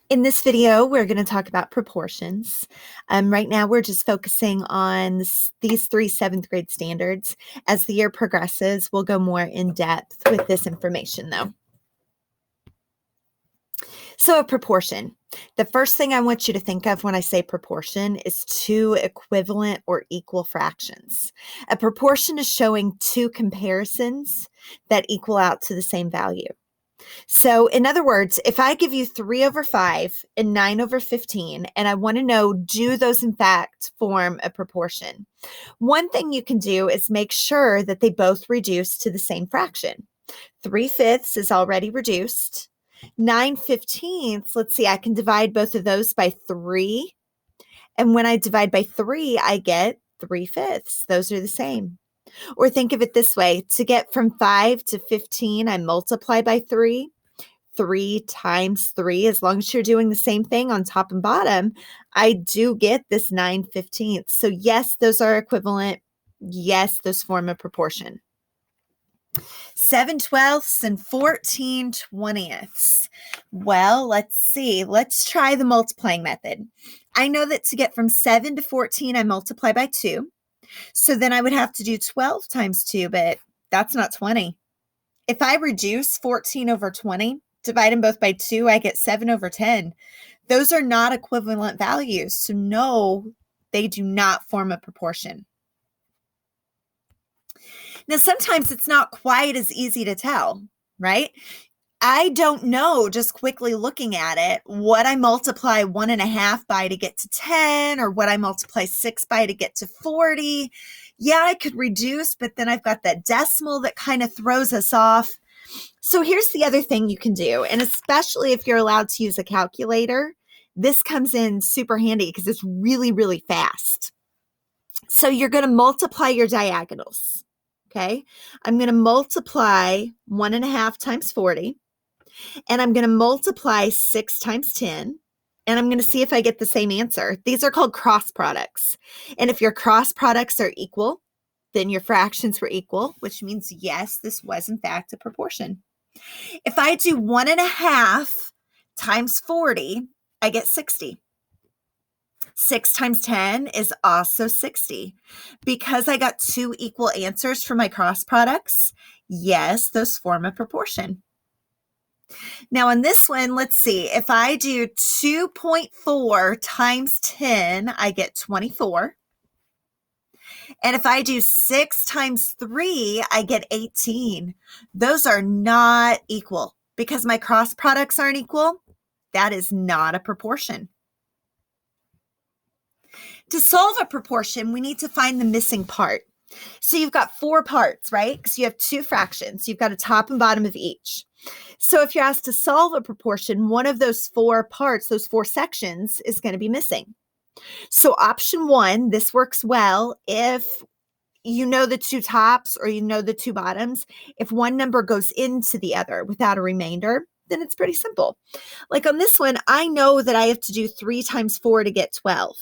In this video, we're going to talk about proportions. Right now, we're just focusing on these three seventh grade standards. As the year progresses, we'll go more in depth with this information, though. So, a proportion. The first thing I want you to think of when I say proportion is two equivalent or equal fractions. A proportion is showing two comparisons that equal out to the same value. So, in other words, if I give you 3 over 5 and 9 over 15, and I want to know, do those in fact form a proportion? One thing you can do is make sure that they both reduce to the same fraction. 3/5 is already reduced. 9/15, let's see, I can divide both of those by 3. And when I divide by 3, I get 3/5. Those are the same. Or think of it this way, to get from 5 to 15, I multiply by 3. 3 times 3, as long as you're doing the same thing on top and bottom, I do get this 9/15. So yes, those are equivalent. Yes, those form a proportion. 7/12 and 14/20. Well, let's see. Let's try the multiplying method. I know that to get from 7 to 14, I multiply by 2. So then I would have to do 12 times 2, but that's not 20. If I reduce 14 over 20, divide them both by 2, I get 7 over 10. Those are not equivalent values. So no, they do not form a proportion. Now, sometimes it's not quite as easy to tell, right? I don't know, just quickly looking at it, what I multiply 1.5 by to get to 10, or what I multiply 6 by to get to 40. Yeah, I could reduce, but then I've got that decimal that kind of throws us off. So here's the other thing you can do, and especially if you're allowed to use a calculator, this comes in super handy because it's really, really fast. So you're going to multiply your diagonals, okay? I'm going to multiply 1.5 times 40. And I'm going to multiply 6 times 10, and I'm going to see if I get the same answer. These are called cross products. And if your cross products are equal, then your fractions were equal, which means, yes, this was in fact a proportion. If I do 1.5 times 40, I get 60. 6 times 10 is also 60. Because I got two equal answers for my cross products, yes, those form a proportion. Now on this one, let's see, if I do 2.4 times 10, I get 24. And if I do 6 times 3, I get 18. Those are not equal because my cross products aren't equal. That is not a proportion. To solve a proportion, we need to find the missing part. So you've got 4 parts, right? Because you have 2 fractions. You've got a top and bottom of each. So if you're asked to solve a proportion, one of those 4 parts, those 4 sections, is going to be missing. So option 1, this works well if you know the 2 tops or you know the 2 bottoms. If one number goes into the other without a remainder, then it's pretty simple. Like on this one, I know that I have to do 3 times 4 to get 12.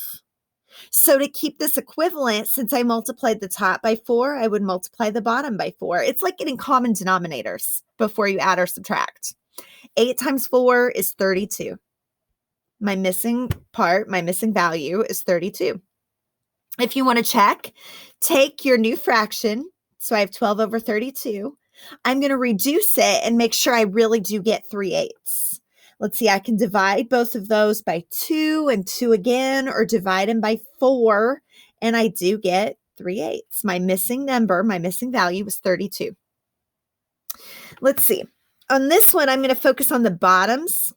So to keep this equivalent, since I multiplied the top by 4, I would multiply the bottom by 4. It's like getting common denominators before you add or subtract. 8 times 4 is 32. My missing part, my missing value is 32. If you want to check, take your new fraction. So I have 12 over 32. I'm going to reduce it and make sure I really do get 3/8. Let's see, I can divide both of those by 2 and 2 again, or divide them by 4, and I do get 3/8. My missing number, my missing value was 32. Let's see. On this one, I'm going to focus on the bottoms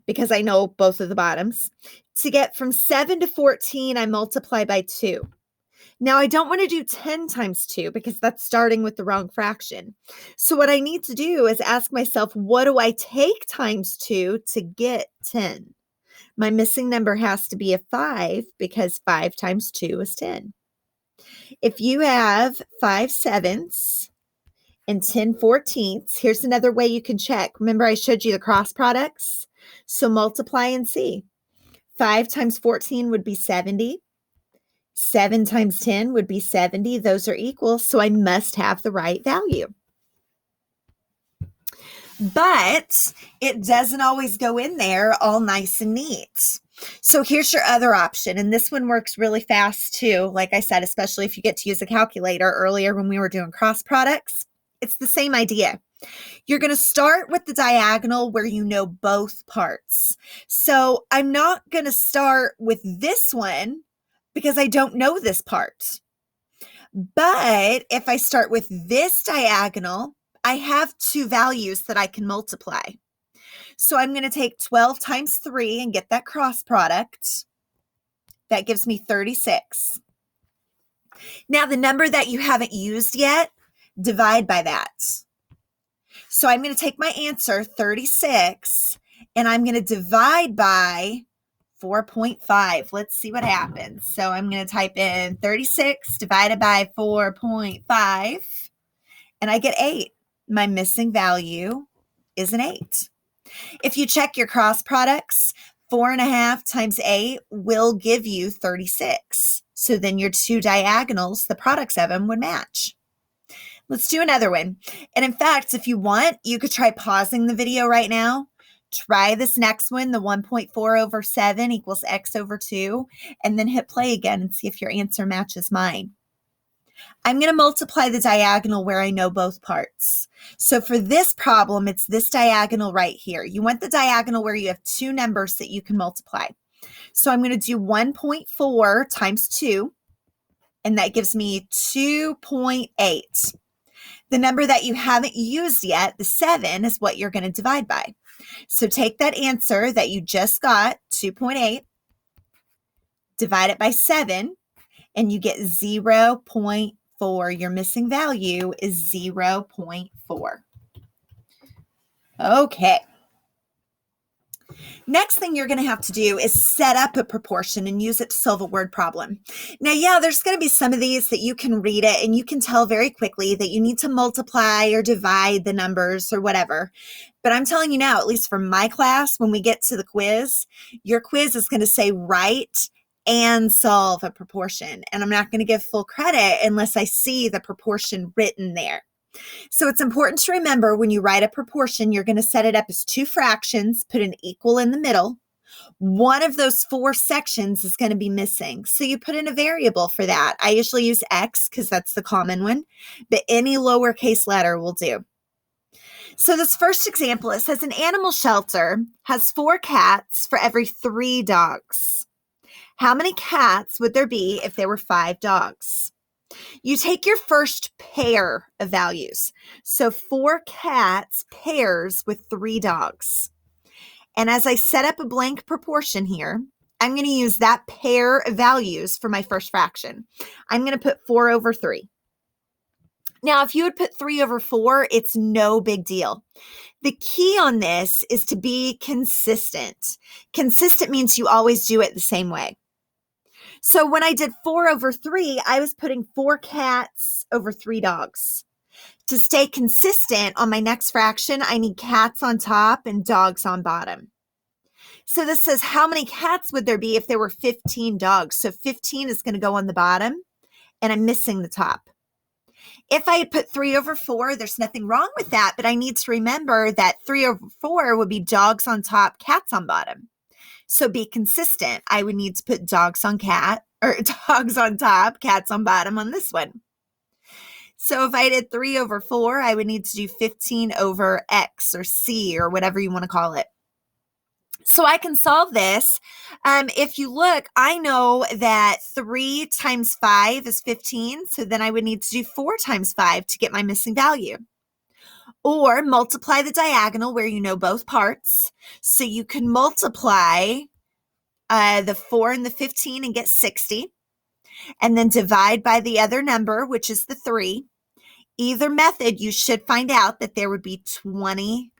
because I know both of the bottoms. To get from 7 to 14, I multiply by 2. Now, I don't want to do 10 times 2 because that's starting with the wrong fraction. So what I need to do is ask myself, what do I take times 2 to get 10? My missing number has to be a 5 because 5 times 2 is 10. If you have 5/7 and 10/14, here's another way you can check. Remember, I showed you the cross products? So multiply and see. 5 times 14 would be 70. 7 times 10 would be 70. Those are equal, so I must have the right value. but it doesn't always go in there all nice and neat. So here's your other option. And this one works really fast too. Like I said, especially if you get to use a calculator earlier when we were doing cross products, it's the same idea. You're going to start with the diagonal where you know both parts. So I'm not going to start with this one because I don't know this part. But if I start with this diagonal, I have two values that I can multiply. So I'm going to take 12 times 3 and get that cross product. That gives me 36. Now the number that you haven't used yet, divide by that. So I'm going to take my answer, 36, and I'm going to divide by 4.5. Let's see what happens. So I'm going to type in 36 divided by 4.5, and I get 8. My missing value is an 8. If you check your cross products, 4.5 times 8 will give you 36. So then your two diagonals, the products of them would match. Let's do another one. And in fact, if you want, you could try pausing the video right now. Try this next one, the 1.4 over 7 equals x over 2, and then hit play again and see if your answer matches mine. I'm going to multiply the diagonal where I know both parts. So for this problem, it's this diagonal right here. You want the diagonal where you have two numbers that you can multiply. So I'm going to do 1.4 times 2, and that gives me 2.8. The number that you haven't used yet, the 7, is what you're going to divide by. So take that answer that you just got, 2.8, divide it by 7, and you get 0.4. Your missing value is 0.4. Okay. Next thing you're going to have to do is set up a proportion and use it to solve a word problem. Now, yeah, there's going to be some of these that you can read it and you can tell very quickly that you need to multiply or divide the numbers or whatever. But I'm telling you now, at least for my class, when we get to the quiz, your quiz is going to say write and solve a proportion. And I'm not going to give full credit unless I see the proportion written there. So it's important to remember when you write a proportion, you're going to set it up as two fractions, put an equal in the middle. One of those 4 sections is going to be missing. So you put in a variable for that. I usually use X because that's the common one, but any lowercase letter will do. So this first example, it says an animal shelter has 4 cats for every 3 dogs. How many cats would there be if there were 5 dogs? You take your first pair of values. So 4 cats pairs with 3 dogs. And as I set up a blank proportion here, I'm going to use that pair of values for my first fraction. I'm going to put 4 over 3. Now, if you would put 3 over 4, it's no big deal. The key on this is to be consistent. Consistent means you always do it the same way. So when I did 4 over 3, I was putting 4 cats over 3 dogs. To stay consistent on my next fraction, I need cats on top and dogs on bottom. So this says how many cats would there be if there were 15 dogs? So 15 is going to go on the bottom, and I'm missing the top. If I had put 3 over 4, there's nothing wrong with that, but I need to remember that 3 over 4 would be dogs on top, cats on bottom. So be consistent. I would need to put dogs on top, cats on bottom on this one. So if I did 3 over 4, I would need to do 15 over X or C or whatever you want to call it. So I can solve this. If you look, I know that 3 times 5 is 15. So then I would need to do 4 times 5 to get my missing value. Or multiply the diagonal where you know both parts. So you can multiply the 4 and the 15 and get 60. And then divide by the other number, which is the 3. Either method, you should find out that there would be 20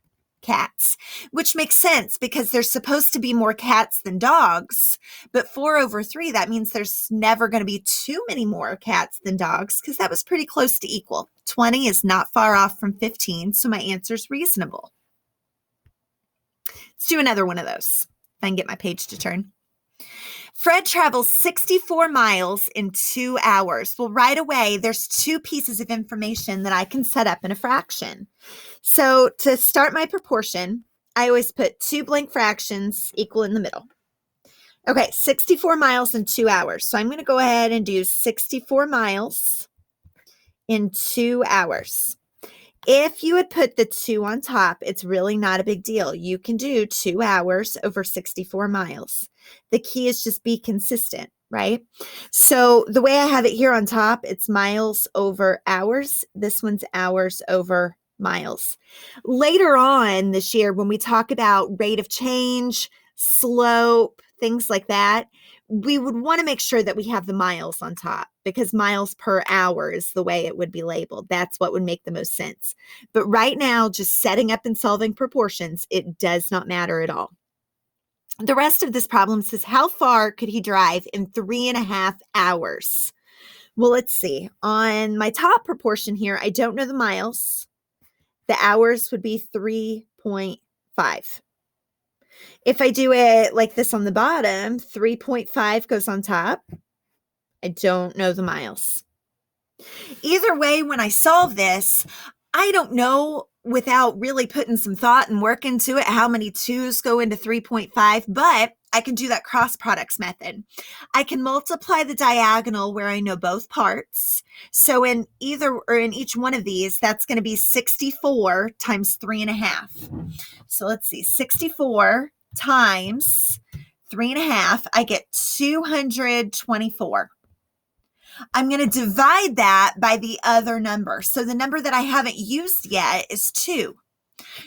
cats, which makes sense because there's supposed to be more cats than dogs. But 4 over 3, that means there's never going to be too many more cats than dogs because that was pretty close to equal. 20 is not far off from 15, so my answer is reasonable. Let's do another one of those if I can get my page to turn. Fred travels 64 miles in 2 hours. Well, right away, there's two pieces of information that I can set up in a fraction. So to start my proportion, I always put two blank fractions equal in the middle. Okay, 64 miles in 2 hours. So I'm going to go ahead and do 64 miles in 2 hours. If you would put the 2 on top, it's really not a big deal. You can do 2 hours over 64 miles. The key is just be consistent, right? So the way I have it here on top, it's miles over hours. This one's hours over miles. Later on this year, when we talk about rate of change, slope, things like that, we would want to make sure that we have the miles on top because miles per hour is the way it would be labeled. That's what would make the most sense. But right now, just setting up and solving proportions, it does not matter at all. The rest of this problem says, how far could he drive in 3.5 hours? Well, let's see. On my top proportion here, I don't know the miles. The hours would be 3.5. If I do it like this on the bottom, 3.5 goes on top. I don't know the miles. Either way, when I solve this, I don't know without really putting some thought and work into it how many 2's go into 3.5, but I can do that cross products method. I can multiply the diagonal where I know both parts. So in either or in each one of these, that's going to be 64 times 3.5. So let's see, 64 times 3.5, I get 224. I'm going to divide that by the other number. So the number that I haven't used yet is 2.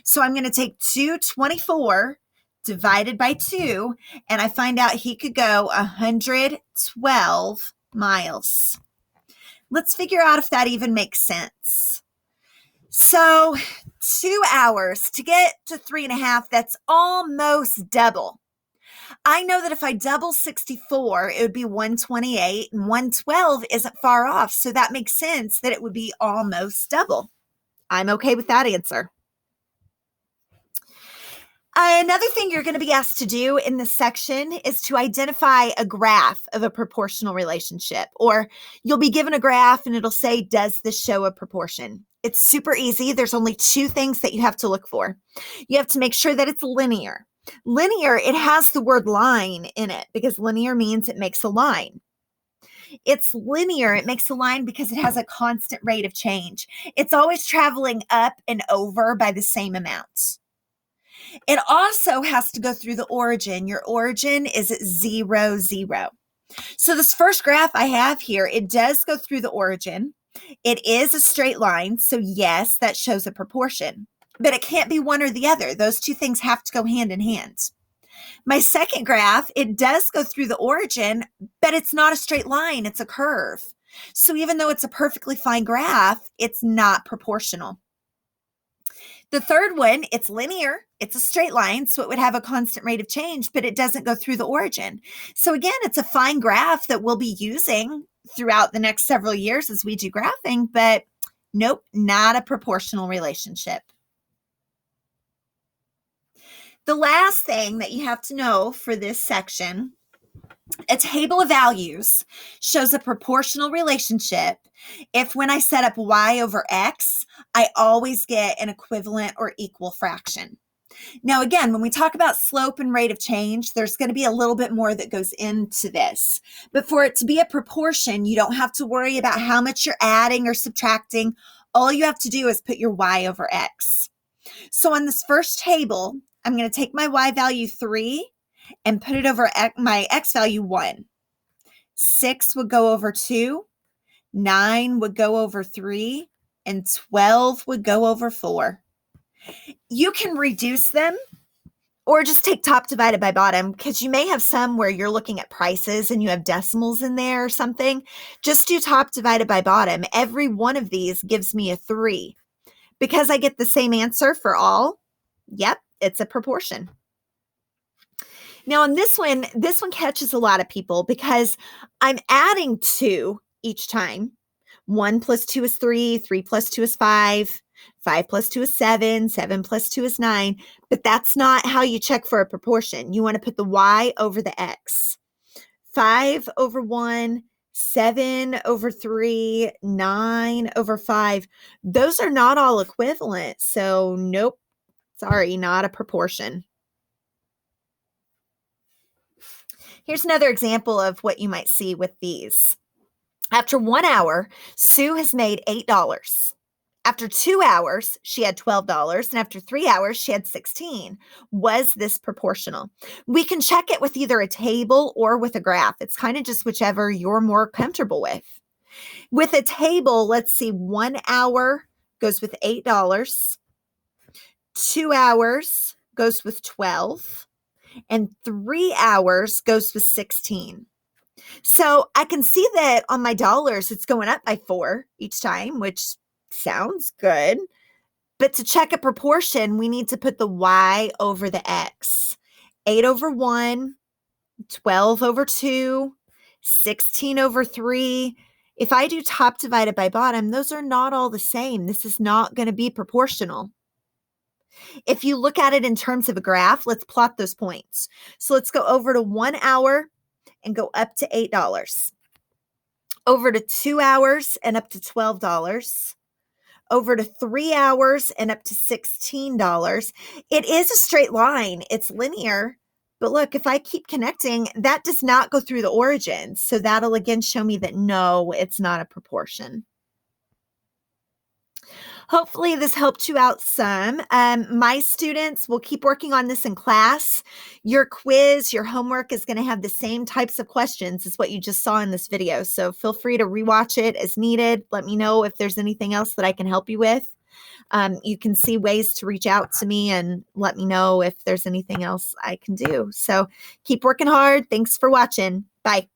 So I'm going to take 224 divided by 2, and I find out he could go 112 miles. Let's figure out if that even makes sense. So 2 hours to get to 3.5, that's almost double. I know that if I double 64, it would be 128, and 112 isn't far off. So that makes sense that it would be almost double. I'm okay with that answer. Another thing you're going to be asked to do in this section is to identify a graph of a proportional relationship, or you'll be given a graph and it'll say, does this show a proportion? It's super easy. There's only 2 things that you have to look for. You have to make sure that it's linear. Linear, it has the word line in it because linear means it makes a line. It's linear, it makes a line because it has a constant rate of change. It's always traveling up and over by the same amount. It also has to go through the origin. Your origin is at 0, 0. So this first graph I have here, it does go through the origin. It is a straight line. So yes, that shows a proportion, but it can't be one or the other. Those 2 things have to go hand in hand. My second graph, it does go through the origin, but it's not a straight line. It's a curve. So even though it's a perfectly fine graph, it's not proportional. The third one, it's linear. It's a straight line, so it would have a constant rate of change, but it doesn't go through the origin. So again, it's a fine graph that we'll be using throughout the next several years as we do graphing, but nope, not a proportional relationship. The last thing that you have to know for this section, a table of values shows a proportional relationship if when I set up y over x, I always get an equivalent or equal fraction. Now, again, when we talk about slope and rate of change, there's going to be a little bit more that goes into this. But for it to be a proportion, you don't have to worry about how much you're adding or subtracting. All you have to do is put your y over x. So on this first table, I'm going to take my y value 3 and put it over my x value 1. 6 would go over 2, 9 would go over 3, and 12 would go over 4. You can reduce them or just take top divided by bottom because you may have some where you're looking at prices and you have decimals in there or something. Just do top divided by bottom. Every one of these gives me a 3. Because I get the same answer for all, yep, it's a proportion. Now on this one catches a lot of people because I'm adding 2 each time. 1 plus 2 is 3, 3 plus 2 is 5, 5 plus 2 is 7, 7 plus 2 is 9, but that's not how you check for a proportion. You want to put the y over the x. 5 over 1, 7 over 3, 9 over 5. Those are not all equivalent. So nope, sorry, not a proportion. Here's another example of what you might see with these. After 1 hour, Sue has made $8. After 2 hours, she had $12. And after 3 hours, she had 16. Was this proportional? We can check it with either a table or with a graph. It's kind of just whichever you're more comfortable with. With a table, let's see, 1 hour goes with $8. 2 hours goes with 12. And 3 hours goes with 16. So I can see that on my dollars, it's going up by 4 each time, which sounds good. But to check a proportion, we need to put the y over the x. 8 over 1, 12 over 2, 16 over 3. If I do top divided by bottom, those are not all the same. This is not going to be proportional. If you look at it in terms of a graph, let's plot those points. So let's go over to 1 hour and go up to $8. Over to 2 hours and up to $12. Over to 3 hours and up to $16. It is a straight line. It's linear. But look, if I keep connecting, that does not go through the origin. So that'll again show me that no, it's not a proportion. Hopefully this helped you out some. My students will keep working on this in class. Your quiz, your homework is going to have the same types of questions as what you just saw in this video. So feel free to rewatch it as needed. Let me know if there's anything else that I can help you with. You can see ways to reach out to me and let me know if there's anything else I can do. So keep working hard. Thanks for watching. Bye.